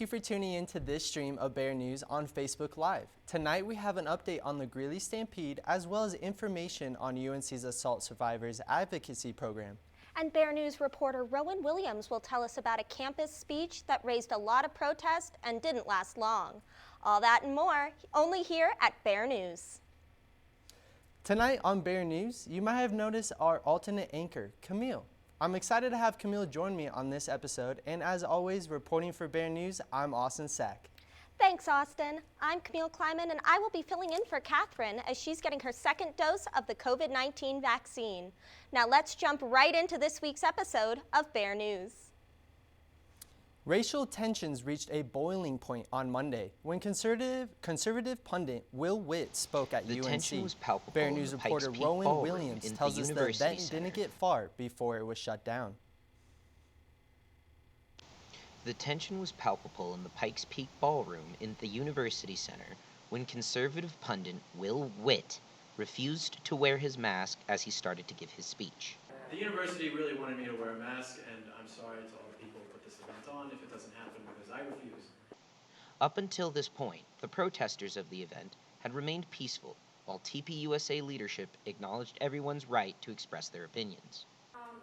Thank you for tuning in to this stream of Bear News on Facebook Live. Tonight we have an update on the Greeley Stampede as well as information on UNC's Assault Survivors Advocacy Program. And Bear News reporter Rowan Williams will tell us about a campus speech that raised a lot of protest and didn't last long. All that and more, only here at Bear News. Tonight on Bear News, you might have noticed our alternate anchor, Camille. I'm excited to have Camille join me on this episode, and as always, reporting for Bear News, I'm Austin Sack. Thanks, Austin. I'm Camille Kleiman, and I will be filling in for Catherine as she's getting her second dose of the COVID-19 vaccine. Now let's jump right into this week's episode of Bear News. Racial tensions reached a boiling point on Monday when conservative pundit Will Witt spoke at The UNC. tension was palpable Bear in News the reporter Pikes Peak Rowan Ballroom Williams in tells the us the University event Center. didn't get far before it was shut down. The tension was palpable in the Pikes Peak Ballroom in the University Center when conservative pundit Will Witt refused to wear his mask as he started to give his speech. The university really wanted me to wear a mask, and I'm sorry to all the people who put this event on if it doesn't happen because I refuse. Up until this point, the protesters of the event had remained peaceful, while TPUSA leadership acknowledged everyone's right to express their opinions.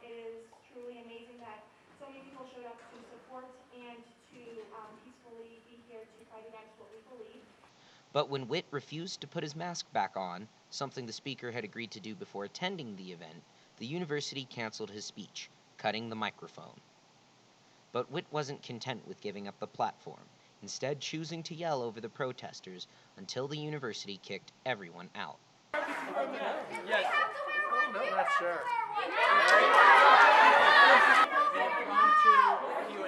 It is truly amazing that so many people showed up to support and to peacefully be here to fight against what we believe. But when Witt refused to put his mask back on, something the speaker had agreed to do before attending the event, the university canceled his speech, cutting the microphone. But Witt wasn't content with giving up the platform, instead choosing to yell over the protesters until the university kicked everyone out. Yes. No, not sure. Impromptu Q&A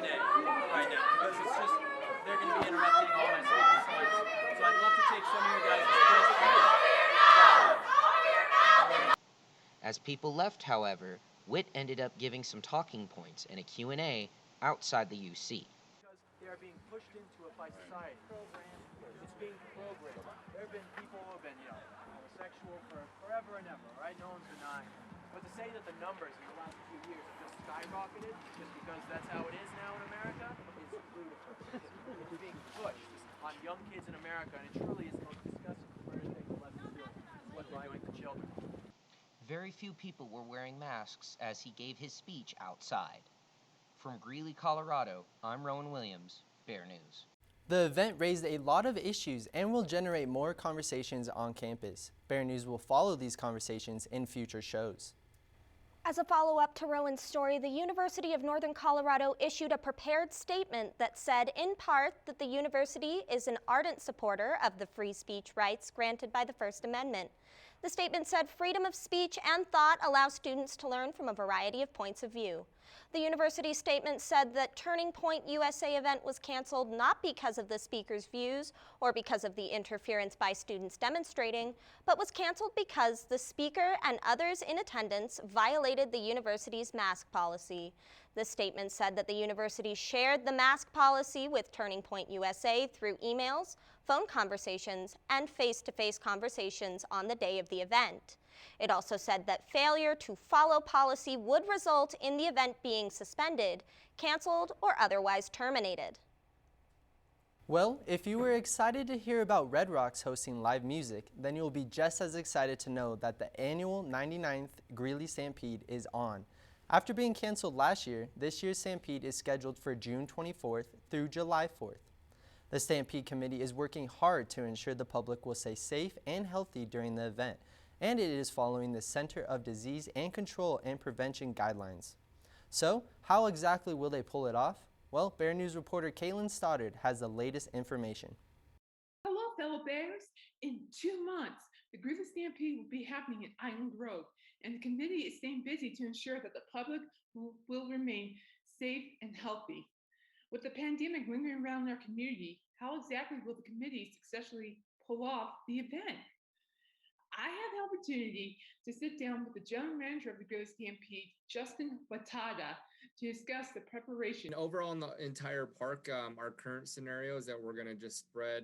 right now because it's just they're going to be interrupting all my speaking slides. So I'd love to take some of you guys' questions. As people left, however, Witt ended up giving some talking points and a Q&A outside the UC. Because they are being pushed into it by society. It's being programmed. There have been people who have been, homosexual for forever and ever, right? No one's denying it. But to say that the numbers in the last few years have just skyrocketed just because that's how it is now in America is ludicrous. It's being pushed on young kids in America, and it truly is the most disgusting perverted thing we'll ever do, what they're doing to children. Very few people were wearing masks as he gave his speech outside. From Greeley, Colorado, I'm Rowan Williams, Bear News. The event raised a lot of issues and will generate more conversations on campus. Bear News will follow these conversations in future shows. As a follow-up to Rowan's story, the University of Northern Colorado issued a prepared statement that said, in part, that the university is an ardent supporter of the free speech rights granted by the First Amendment. The statement said freedom of speech and thought allows students to learn from a variety of points of view. The university statement said that Turning Point USA event was canceled not because of the speaker's views or because of the interference by students demonstrating, but was canceled because the speaker and others in attendance violated the university's mask policy. The statement said that the university shared the mask policy with Turning Point USA through emails, phone conversations, and face-to-face conversations on the day of the event. It also said that failure to follow policy would result in the event being suspended, canceled, or otherwise terminated. Well, if you were excited to hear about Red Rocks hosting live music, then you'll be just as excited to know that the annual 99th Greeley Stampede is on. After being canceled last year, this year's Stampede is scheduled for June 24th through July 4th. The Stampede Committee is working hard to ensure the public will stay safe and healthy during the event, and it is following the Center of Disease and Control and Prevention guidelines. So, how exactly will they pull it off? Well, Bear News reporter Caitlin Stoddard has the latest information. Hello, fellow Bears. In 2 months, the Greeley Stampede will be happening at Island Grove, and the committee is staying busy to ensure that the public will remain safe and healthy. With the pandemic lingering around our community, how exactly will the committee successfully pull off the event? I had the opportunity to sit down with the general manager of the Greeley Stampede, Justin Watada, to discuss the preparation. Overall, in the entire park, our current scenario is that we're going to just spread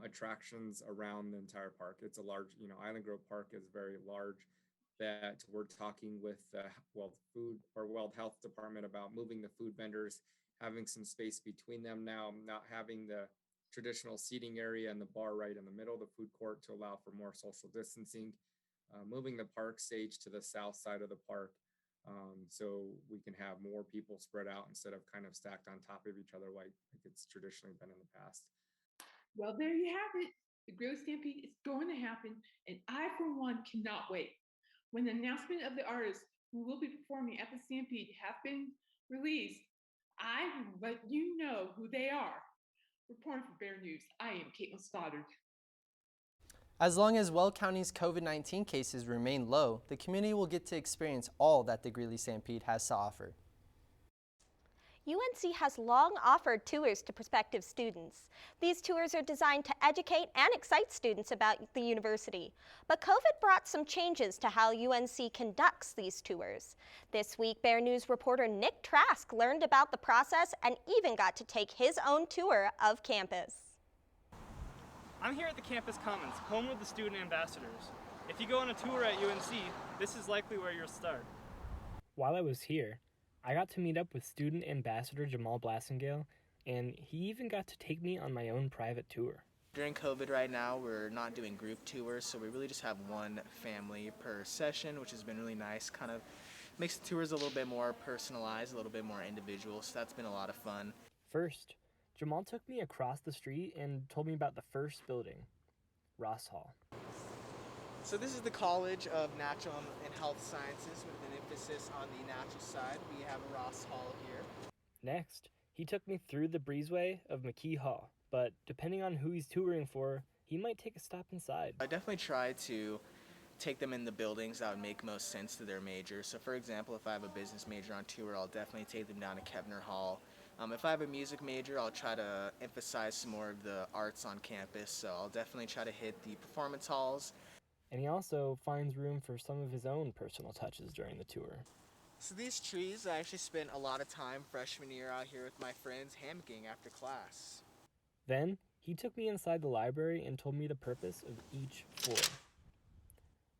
attractions around the entire park. It's a large, Island Grove Park is very large. That we're talking with World Health Department about moving the food vendors having some space between them now, not having the traditional seating area and the bar right in the middle of the food court to allow for more social distancing, moving the park stage to the south side of the park so we can have more people spread out instead of kind of stacked on top of each other like it's traditionally been in the past. Well, there you have it. The Greeley Stampede is going to happen, and I, for one, cannot wait. When the announcement of the artists who will be performing at the Stampede have been released, I will let you know who they are. Reporting for Bear News, I am Caitlin Stoddard. As long as Weld County's COVID-19 cases remain low, the community will get to experience all that the Greeley Stampede has to offer. UNC has long offered tours to prospective students. These tours are designed to educate and excite students about the university. But COVID brought some changes to how UNC conducts these tours. This week, Bear News reporter Nick Trask learned about the process and even got to take his own tour of campus. I'm here at the Campus Commons, home of the student ambassadors. If you go on a tour at UNC, this is likely where you'll start. While I was here, I got to meet up with student ambassador Jamal Blassingale, and he even got to take me on my own private tour. During COVID right now, we're not doing group tours, so we really just have one family per session, which has been really nice. Kind of makes the tours a little bit more personalized, a little bit more individual, so that's been a lot of fun. First, Jamal took me across the street and told me about the first building, Ross Hall. So this is the College of Natural and Health Sciences with an emphasis on the natural side. We have Ross Hall here. Next, he took me through the breezeway of McKee Hall, but depending on who he's touring for, he might take a stop inside. I definitely try to take them in the buildings that would make most sense to their major. So for example, if I have a business major on tour, I'll definitely take them down to Kevner Hall. If I have a music major, I'll try to emphasize some more of the arts on campus, so I'll definitely try to hit the performance halls. And he also finds room for some of his own personal touches during the tour. So these trees, I actually spent a lot of time freshman year out here with my friends hammocking after class. Then, he took me inside the library and told me the purpose of each floor.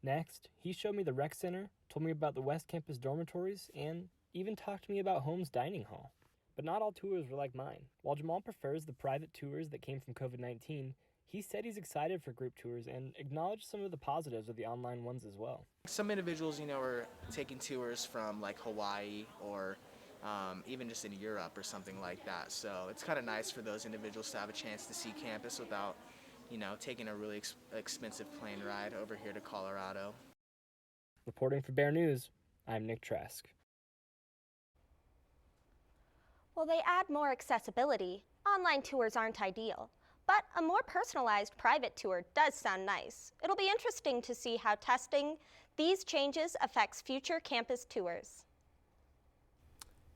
Next, he showed me the rec center, told me about the West Campus dormitories, and even talked to me about Holmes Dining Hall. But not all tours were like mine. While Jamal prefers the private tours that came from COVID-19, he said he's excited for group tours and acknowledged some of the positives of the online ones as well. Some individuals, are taking tours from like Hawaii or even just in Europe or something like that. So it's kind of nice for those individuals to have a chance to see campus without, taking a really expensive plane ride over here to Colorado. Reporting for Bear News, I'm Nick Trask. While they add more accessibility, online tours aren't ideal. But a more personalized private tour does sound nice. It'll be interesting to see how testing these changes affects future campus tours.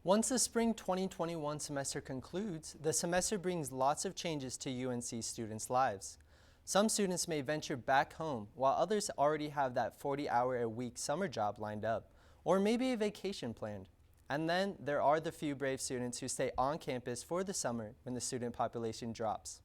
Once the spring 2021 semester concludes, the semester brings lots of changes to UNC students' lives. Some students may venture back home, while others already have that 40-hour-a-week summer job lined up, or maybe a vacation planned. And then there are the few brave students who stay on campus for the summer when the student population drops.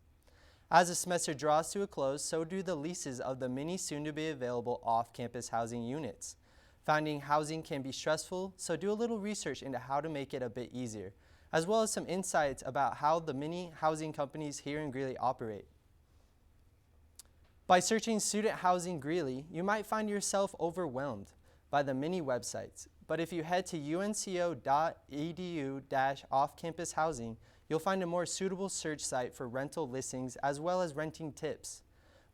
As the semester draws to a close, so do the leases of the many soon-to-be available off-campus housing units. Finding housing can be stressful, so do a little research into how to make it a bit easier, as well as some insights about how the many housing companies here in Greeley operate. By searching Student Housing Greeley, you might find yourself overwhelmed by the many websites, but if you head to unco.edu/off-campus housing, you'll find a more suitable search site for rental listings as well as renting tips.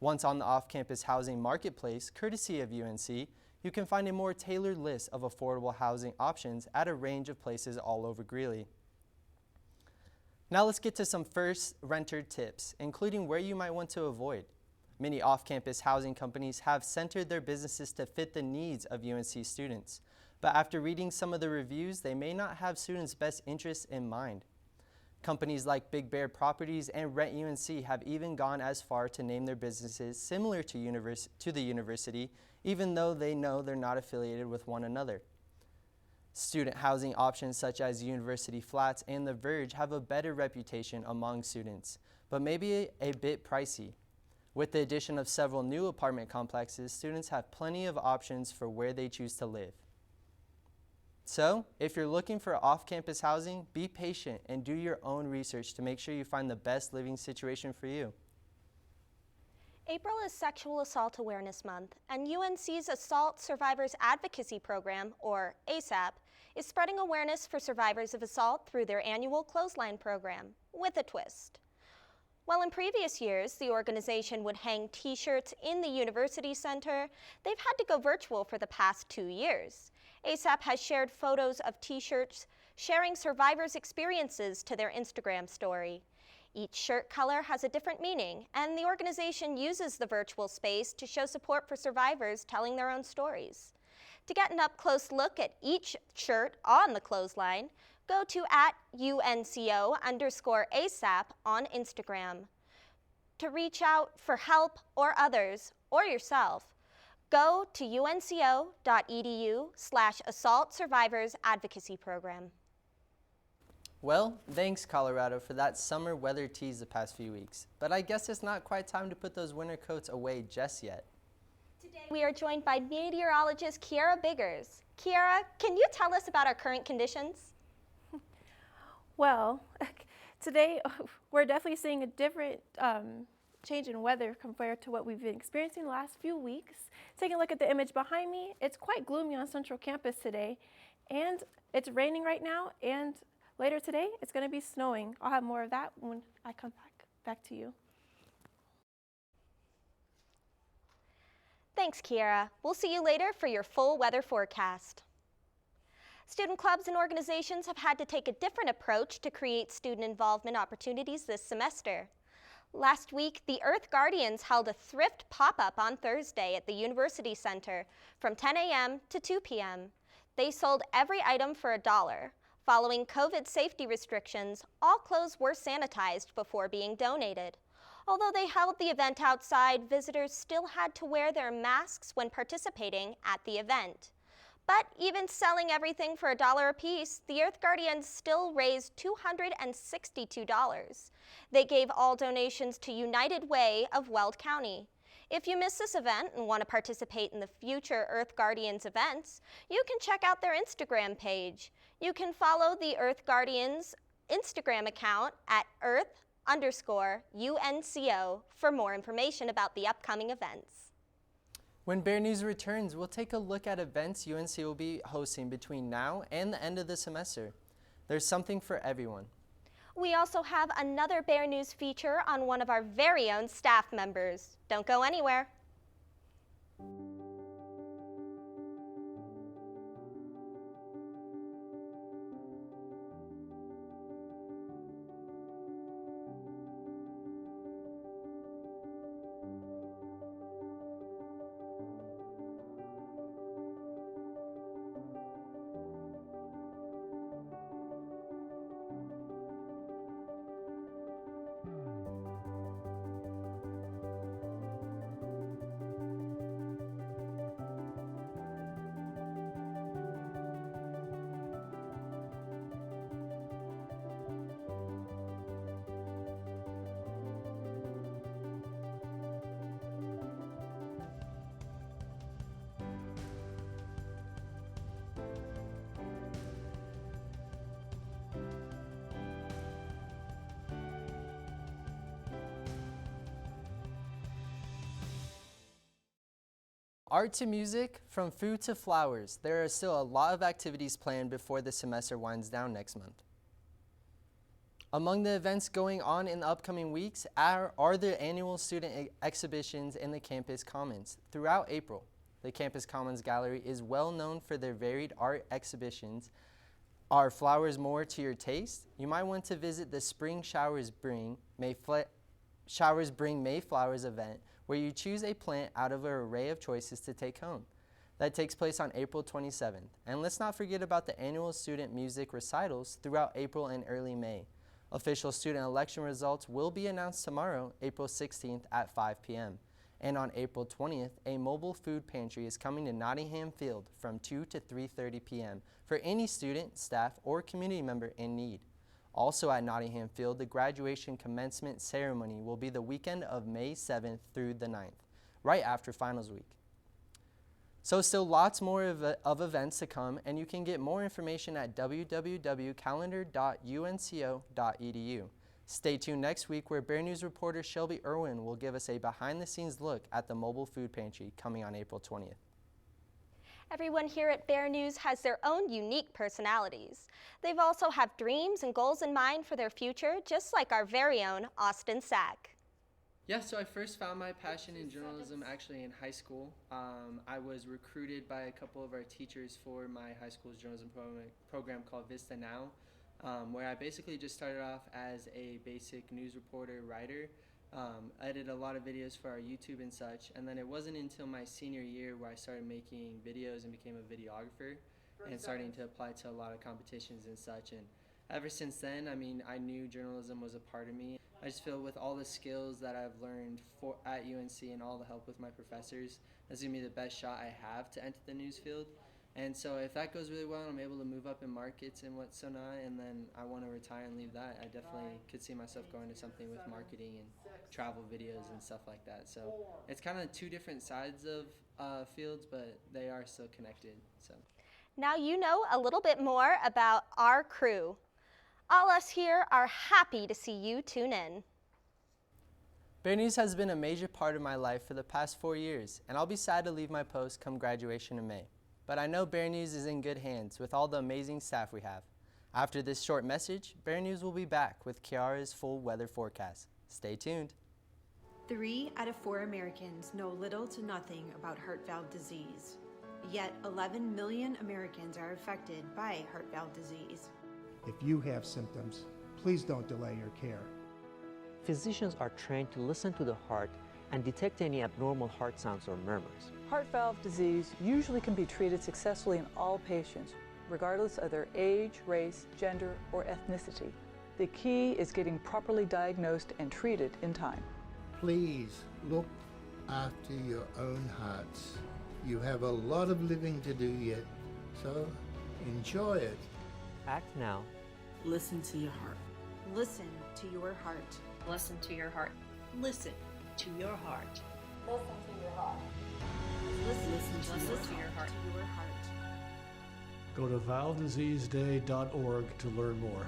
Once on the off-campus housing marketplace, courtesy of UNC, you can find a more tailored list of affordable housing options at a range of places all over Greeley. Now let's get to some first renter tips, including where you might want to avoid. Many off-campus housing companies have centered their businesses to fit the needs of UNC students, but after reading some of the reviews, they may not have students' best interests in mind. Companies like Big Bear Properties and Rent UNC have even gone as far to name their businesses similar to the university, even though they know they're not affiliated with one another. Student housing options such as University Flats and The Verge have a better reputation among students, but maybe a bit pricey. With the addition of several new apartment complexes, students have plenty of options for where they choose to live. So, if you're looking for off-campus housing, be patient and do your own research to make sure you find the best living situation for you. April is Sexual Assault Awareness Month, and UNC's Assault Survivors Advocacy Program, or ASAP, is spreading awareness for survivors of assault through their annual clothesline program, With a Twist. While in previous years, the organization would hang t-shirts in the University Center, they've had to go virtual for the past 2 years. ASAP has shared photos of t-shirts sharing survivors' experiences to their Instagram story. Each shirt color has a different meaning, and the organization uses the virtual space to show support for survivors telling their own stories. To get an up-close look at each shirt on the clothesline, go to @UNCO_ASAP on Instagram. To reach out for help or others, or yourself, go to unco.edu/Assault Survivors Advocacy Program. Well, thanks Colorado for that summer weather tease the past few weeks. But I guess it's not quite time to put those winter coats away just yet. Today we are joined by meteorologist Kiara Biggers. Kiara, can you tell us about our current conditions? Well, today we're definitely seeing a different change in weather compared to what we've been experiencing the last few weeks. Taking a look at the image behind me, it's quite gloomy on Central Campus today, and it's raining right now, and later today it's going to be snowing. I'll have more of that when I come back to you. Thanks, Kiara. We'll see you later for your full weather forecast. Student clubs and organizations have had to take a different approach to create student involvement opportunities this semester. Last week, the Earth Guardians held a thrift pop-up on Thursday at the University Center from 10 a.m. to 2 p.m. They sold every item for $1. Following COVID safety restrictions, all clothes were sanitized before being donated. Although they held the event outside, visitors still had to wear their masks when participating at the event. But even selling everything for $1 apiece, the Earth Guardians still raised $262. They gave all donations to United Way of Weld County. If you missed this event and want to participate in the future Earth Guardians events, you can check out their Instagram page. You can follow the Earth Guardians Instagram account at Earth_UNCO for more information about the upcoming events. When Bear News returns, we'll take a look at events UNC will be hosting between now and the end of the semester. There's something for everyone. We also have another Bear News feature on one of our very own staff members. Don't go anywhere. Art to music, from food to flowers, there are still a lot of activities planned before the semester winds down next month. Among the events going on in the upcoming weeks are the annual student exhibitions in the Campus Commons. Throughout April, the Campus Commons Gallery is well known for their varied art exhibitions. Are flowers more to your taste? You might want to visit the Spring Showers Bring Mayflowers event, where you choose a plant out of an array of choices to take home. That takes place on April 27th. And let's not forget about the annual student music recitals throughout April and early May. Official student election results will be announced tomorrow, April 16th at 5 p.m. And on April 20th, a mobile food pantry is coming to Nottingham Field from 2 to 3:30 p.m. for any student, staff, or community member in need. Also at Nottingham Field, the graduation commencement ceremony will be the weekend of May 7th through the 9th, right after finals week. So still lots more of events to come, and you can get more information at www.calendar.unco.edu. Stay tuned next week where Bear News reporter Shelby Irwin will give us a behind-the-scenes look at the mobile food pantry coming on April 20th. Everyone here at Bear News has their own unique personalities. They've also have dreams and goals in mind for their future, just like our very own Austin Sack. Yeah, so I first found my passion in journalism actually in high school. I was recruited by a couple of our teachers for my high school's journalism program called Vista Now, where I basically just started off as a basic news reporter, writer. I did a lot of videos for our YouTube and such, and then it wasn't until my senior year where I started making videos and became a videographer and starting to apply to a lot of competitions and such. And ever since then, I mean, I knew journalism was a part of me. I just feel with all the skills that I've learned at UNC and all the help with my professors, that's going to be the best shot I have to enter the news field. And so if that goes really well, I'm able to move up in markets and what's so not, and then I want to retire and leave that, I definitely could see myself going to something with marketing and travel videos and stuff like that. So it's kind of two different sides of fields, but they are still connected. So Now you know a little bit more about our crew. All us here are happy to see you tune in. Bear News has been a major part of my life for the past 4 years, and I'll be sad to leave my post come graduation in May. But I know Bear News is in good hands with all the amazing staff we have. After this short message, Bear News will be back with Kiara's full weather forecast. Stay tuned. 3 out of 4 Americans know little to nothing about heart valve disease. Yet 11 million Americans are affected by heart valve disease. If you have symptoms, please don't delay your care. Physicians are trained to listen to the heart and detect any abnormal heart sounds or murmurs. Heart valve disease usually can be treated successfully in all patients, regardless of their age, race, gender, or ethnicity. The key is getting properly diagnosed and treated in time. Please look after your own hearts. You have a lot of living to do yet, so enjoy it. Act now. Listen to your heart. Listen to your heart. Listen to your heart. Listen to your heart. Listen to your heart. Listen to your heart. Go to valvediseaseday.org to learn more.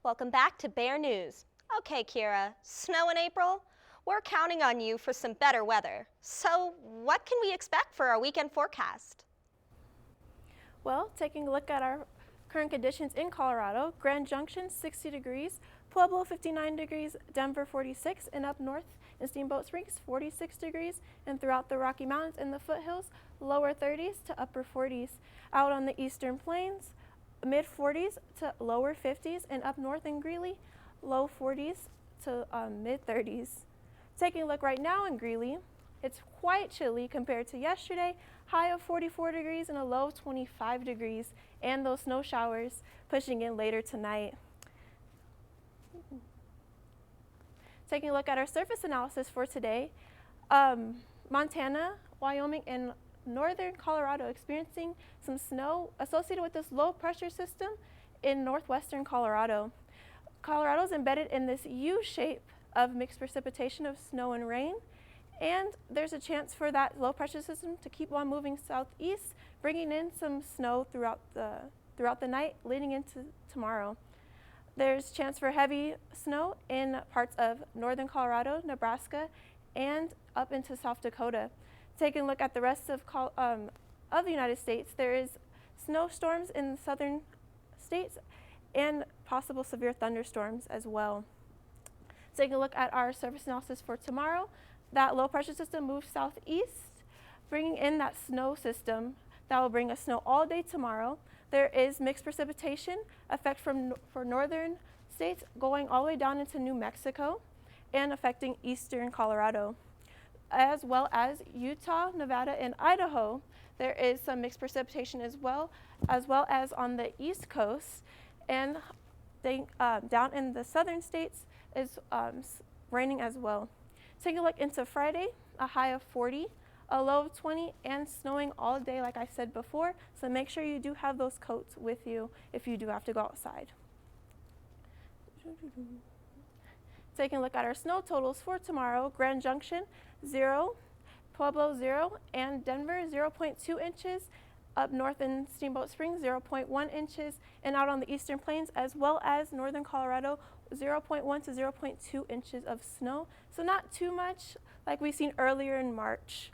Welcome back to Bear News. Okay, Kiara, snow in April? We're counting on you for some better weather. So what can we expect for our weekend forecast? Well, taking a look at our current conditions in Colorado, Grand Junction 60 degrees, Pueblo 59 degrees, Denver 46, and up north in Steamboat Springs 46 degrees, and throughout the Rocky Mountains and the foothills, lower 30s to upper 40s. Out on the eastern plains, mid 40s to lower 50s, and up north in Greeley, low 40s to mid 30s. Taking a look right now in Greeley, it's quite chilly compared to yesterday, high of 44 degrees and a low of 25 degrees, and those snow showers pushing in later tonight. Taking a look at our surface analysis for today, Montana, Wyoming, and northern Colorado experiencing some snow associated with this low pressure system in northwestern Colorado. Colorado is embedded in this U shape of mixed precipitation of snow and rain, and there's a chance for that low pressure system to keep on moving southeast, bringing in some snow throughout the night leading into tomorrow. There's chance for heavy snow in parts of northern Colorado, Nebraska, and up into South Dakota. Taking a look at the rest of the United States, there is snowstorms in the southern states and possible severe thunderstorms as well. Taking a look at our surface analysis for tomorrow, that low pressure system moves southeast, bringing in that snow system that will bring us snow all day tomorrow. There is mixed precipitation effect for northern states going all the way down into New Mexico and affecting eastern Colorado, as well as Utah, Nevada, and Idaho. There is some mixed precipitation as well as on the east coast, and down in the southern states is raining as well. Taking a look into Friday, a high of 40, a low of 20, and snowing all day like I said before, so make sure you do have those coats with you if you do have to go outside. Taking a look at our snow totals for tomorrow, Grand Junction 0, Pueblo 0, and Denver 0.2 inches. Up north in Steamboat Springs 0.1 inches, and out on the eastern plains as well as northern Colorado 0.1 to 0.2 inches of snow. So not too much like we've seen earlier in March.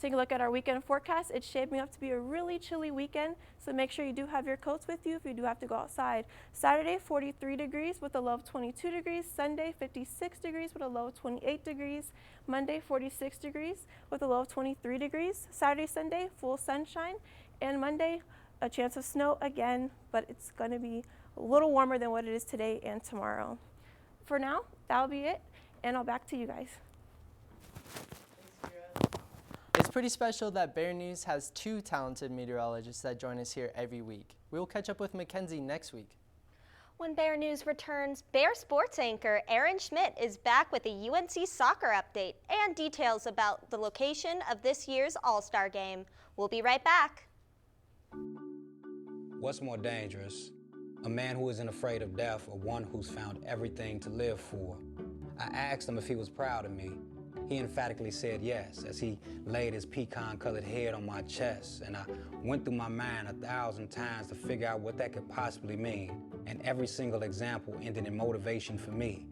Taking a look at our weekend forecast, it's shaping up to be a really chilly weekend, so make sure you do have your coats with you if you do have to go outside. Saturday, 43 degrees with a low of 22 degrees. Sunday, 56 degrees with a low of 28 degrees. Monday, 46 degrees with a low of 23 degrees. Saturday, Sunday, full sunshine. And Monday, a chance of snow again, but it's going to be a little warmer than what it is today and tomorrow. For now, that'll be it, and I'll back to you guys. It's pretty special that Bear News has two talented meteorologists that join us here every week. We will catch up with Mackenzie next week. When Bear News returns, Bear Sports anchor Aaron Schmidt is back with a UNC soccer update and details about the location of this year's All-Star game. We'll be right back. What's more dangerous? A man who isn't afraid of death or one who's found everything to live for? I asked him if he was proud of me. He emphatically said yes, as he laid his pecan-colored head on my chest, and I went through my mind 1,000 times to figure out what that could possibly mean, and every single example ended in motivation for me.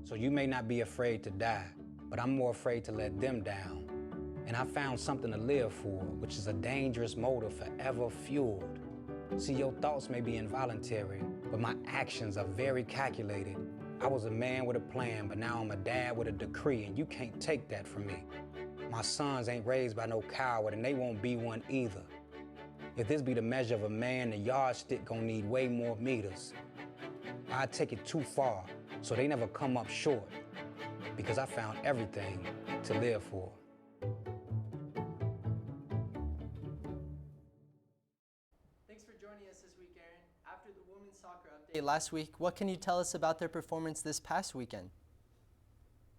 So you may not be afraid to die, but I'm more afraid to let them down. And I found something to live for, which is a dangerous motor forever fueled. See, your thoughts may be involuntary, but my actions are very calculated. I was a man with a plan, but now I'm a dad with a decree, and you can't take that from me. My sons ain't raised by no coward, and they won't be one either. If this be the measure of a man, the yardstick gonna need way more meters. I take it too far, so they never come up short, because I found everything to live for. Thanks for joining us this week, Aaron. After the women's soccer update last week, what can you tell us about their performance this past weekend?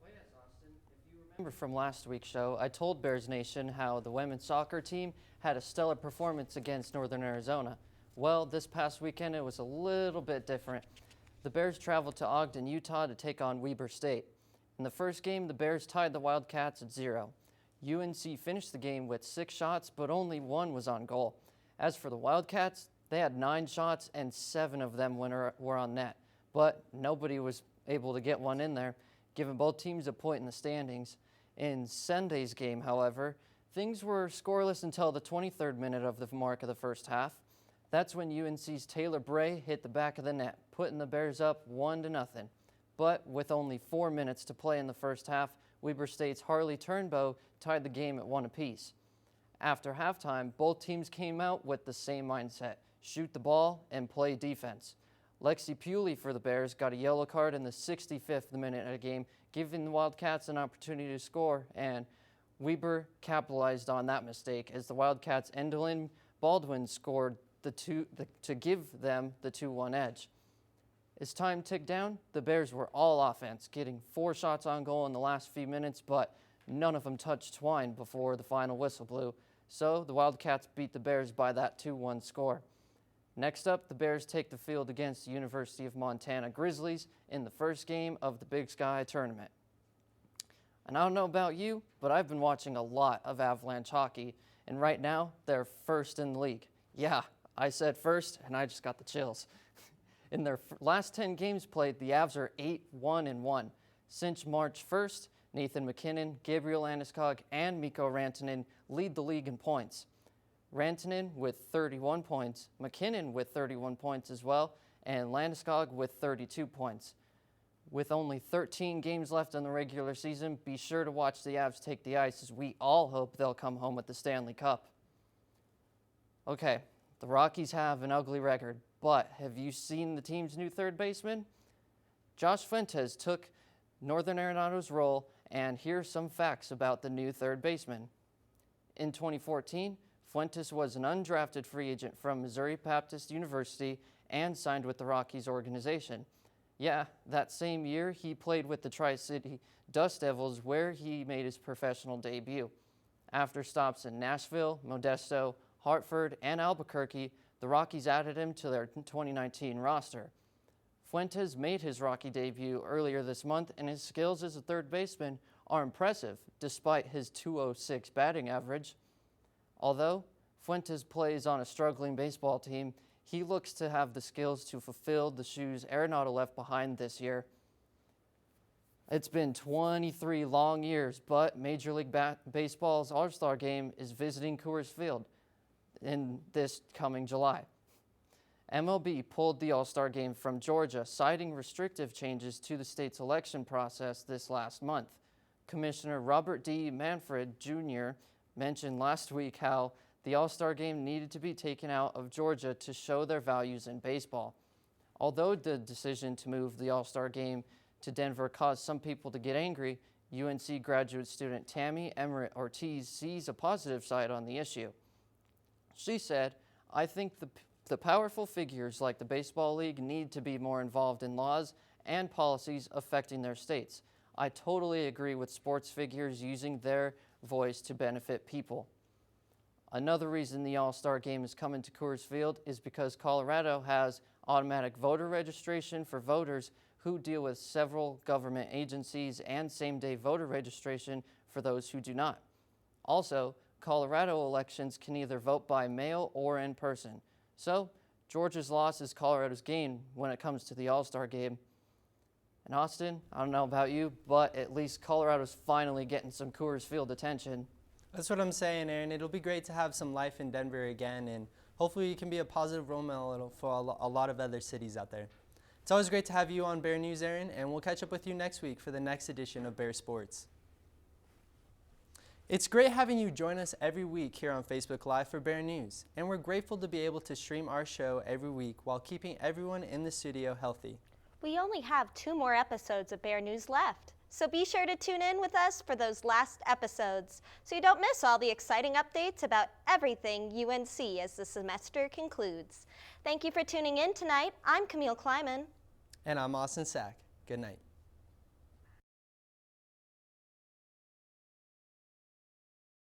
Well, yes, Austin. If you remember from last week's show, I told Bears Nation how the women's soccer team had a stellar performance against Northern Arizona. Well, this past weekend it was a little bit different. The Bears traveled to Ogden, Utah to take on Weber State. In the first game, the Bears tied the Wildcats at 0. UNC finished the game with 6 shots, but only 1 was on goal. As for the Wildcats, they had 9 shots and 7 of them were on net, but nobody was able to get one in there, giving both teams a point in the standings. In Sunday's game, however, things were scoreless until the 23rd minute of the mark of the first half. That's when UNC's Taylor Bray hit the back of the net, putting the Bears up 1-0. But with only 4 minutes to play in the first half, Weber State's Harley Turnbow tied the game at 1 apiece. After halftime, both teams came out with the same mindset: shoot the ball and play defense. Lexi Pewley for the Bears got a yellow card in the 65th minute of the game, giving the Wildcats an opportunity to score, and Weber capitalized on that mistake as the Wildcats' Endlin Baldwin scored to give them the 2-1 edge. As time ticked down, the Bears were all offense, getting 4 shots on goal in the last few minutes, but none of them touched twine before the final whistle blew. So the Wildcats beat the Bears by that 2-1 score. Next up, the Bears take the field against the University of Montana Grizzlies in the first game of the Big Sky tournament. And I don't know about you, but I've been watching a lot of Avalanche hockey, and right now they're first in the league. Yeah, I said first, and I just got the chills. In their last 10 games played, the Avs are 8-1-1. Since March 1st, Nathan MacKinnon, Gabriel Landeskog, and Mikko Rantanen lead the league in points. Rantanen with 31 points, MacKinnon with 31 points as well, and Landeskog with 32 points. With only 13 games left in the regular season, be sure to watch the Avs take the ice, as we all hope they'll come home with the Stanley Cup. Okay, the Rockies have an ugly record, but have you seen the team's new third baseman? Josh Fuentes took Northern Arenado's role, and here's some facts about the new third baseman. In 2014, Fuentes was an undrafted free agent from Missouri Baptist University and signed with the Rockies organization. Yeah, that same year, he played with the Tri-City Dust Devils, where he made his professional debut. After stops in Nashville, Modesto, Hartford, and Albuquerque, the Rockies added him to their 2019 roster. Fuentes made his Rocky debut earlier this month, and his skills as a third baseman are impressive, despite his .206 batting average. Although Fuentes plays on a struggling baseball team, he looks to have the skills to fulfill the shoes Arenado left behind this year. It's been 23 long years, but Major League Baseball's All-Star Game is visiting Coors Field in this coming July. MLB pulled the All-Star Game from Georgia, citing restrictive changes to the state's election process this last month. Commissioner Robert D. Manfred Jr. mentioned last week how the All-Star Game needed to be taken out of Georgia to show their values in baseball. Although the decision to move the All-Star Game to Denver caused some people to get angry, UNC graduate student Tammy Emmerich Ortiz sees a positive side on the issue. She said, "I think the powerful figures like the Baseball League need to be more involved in laws and policies affecting their states. I totally agree with sports figures using their voice to benefit people." Another reason the All-Star Game is coming to Coors Field is because Colorado has automatic voter registration for voters who deal with several government agencies and same-day voter registration for those who do not. Also, Colorado elections can either vote by mail or in person. So, Georgia's loss is Colorado's gain when it comes to the All-Star Game. And Austin, I don't know about you, but at least Colorado's finally getting some Coors Field attention. That's what I'm saying, Aaron. It'll be great to have some life in Denver again, and hopefully you can be a positive role model for a lot of other cities out there. It's always great to have you on Bear News, Aaron, and we'll catch up with you next week for the next edition of Bear Sports. It's great having you join us every week here on Facebook Live for Bear News, and we're grateful to be able to stream our show every week while keeping everyone in the studio healthy. We only have 2 more episodes of Bear News left, so be sure to tune in with us for those last episodes so you don't miss all the exciting updates about everything UNC as the semester concludes. Thank you for tuning in tonight. I'm Camille Kleiman. And I'm Austin Sack. Good night.